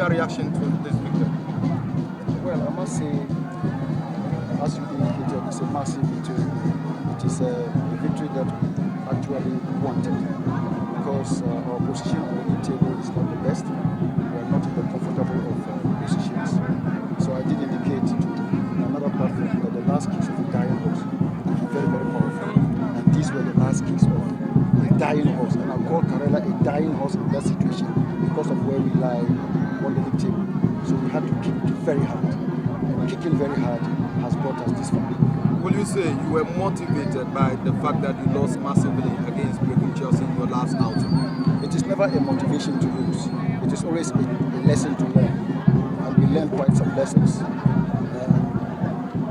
your reaction to this victory? Well, I must say, as you indicated, it's a massive victory. It is a victory that we actually wanted because our position on the league table is not the best. We are not in the comfortable of positions. So I did indicate to another platform that the last kicks of a dying horse could be very, very powerful. And these were the last kicks of a dying horse. And I call Karela a dying horse in that situation because of where we lie on the league table. So we had to kick very hard. And kicking very hard has brought us this far. Will you say you were motivated by the fact that you lost massively against breaking Chelsea in your last outing? It is never a motivation to lose. It is always a lesson to learn. And we learned quite some lessons.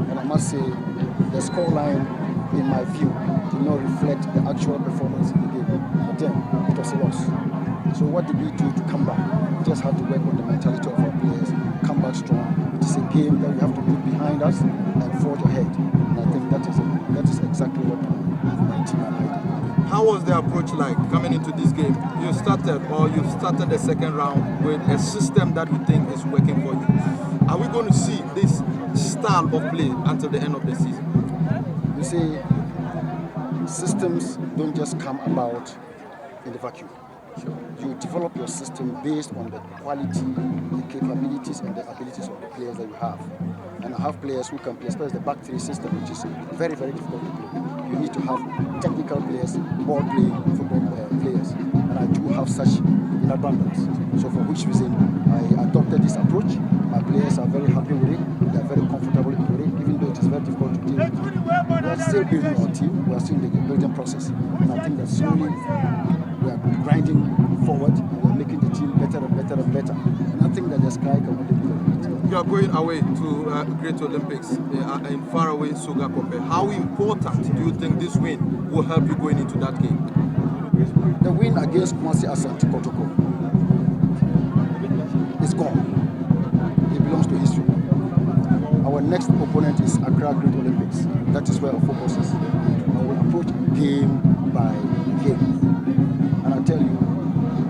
And I must say, the scoreline, in my view, did not reflect the actual performance in the game. But then, it was a loss. So what did we do to come back? We just had to work on the mentality of our players, come back strong. It is a game that we have to put behind us and forge ahead. And I think that is exactly what my team and I did. How was the approach like coming into this game? You've started the second round with a system that you think is working for you. Are we going to see this style of play until the end of the season? You see, systems don't just come about in the vacuum. You develop your system based on the quality, the capabilities, and the abilities of the players that you have. And I have players who can play, especially the back three system, which is very, very difficult to play. You need to have technical players, ball-playing football players. And I do have such in abundance. So for which reason I adopted this approach. My players are very happy with it. They are very comfortable with it, even though it is very difficult to deal with. We are still building our team. We are still in the building process. And I think that slowly we are grinding forward and we are making the team better and better and better. And I think that the sky can only be the You are going away to Great Olympics in faraway Sugar Kope. How important do you think this win will help you going into that game? The win against Kumasi Asante Kotoko is gone. It belongs to history. Our next opponent is Accra Great Olympics. That is where our focus is. And we'll approach game by game. And I tell you,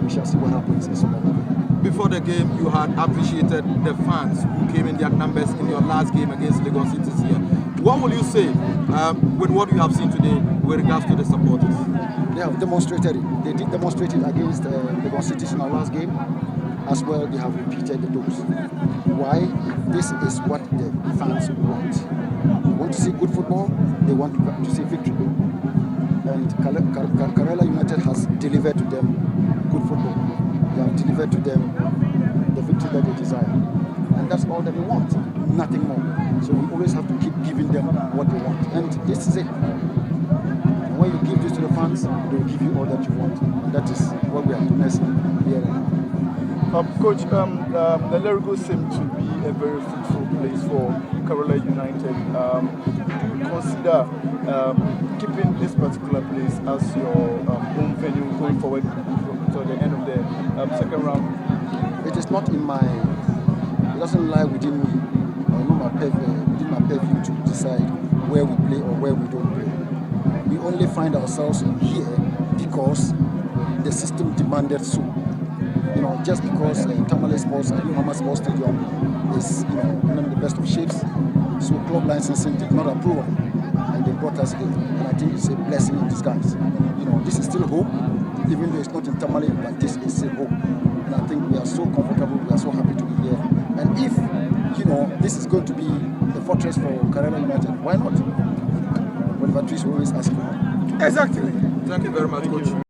we shall see what happens in Sugar Kope. Before the game, you had appreciated the fans who came in their numbers in your last game against Lagos City here. What will you say with what you have seen today with regards to the supporters? They have demonstrated it. They did demonstrate it against Lagos City in our last game. As well, they have repeated the dose. Why? This is what the fans want. They want to see good football. They want to see victory. And Karela United has delivered to them good football. They have delivered to them the victory that they desire. And that's all that they want, nothing more. So we always have to keep giving them what they want. And this is it. And when you give this to the fans, they will give you all that you want. And that is what we are doing here and now. Coach, Nalerigu seemed to be a very fruitful place for Karela United. Do you consider keeping this particular place as your home venue going forward to the end of the second round? It is not in my, it doesn't lie within me. I know within my purview to decide where we play or where we don't play. We only find ourselves here because the system demanded so. You know, just because Tamale Sports and Muhammad Sports Stadium is, one of the best of shapes, so club licensing did not approve of it, and they brought us here. And I think it's a blessing in disguise. This is still hope, even though it's not in Tamale, but this is still hope. And I think we are so comfortable, we are so happy to be here. And if, this is going to be the fortress for Karela United, why not? But Patrice always asks for. Exactly. Thank you very much, Coach.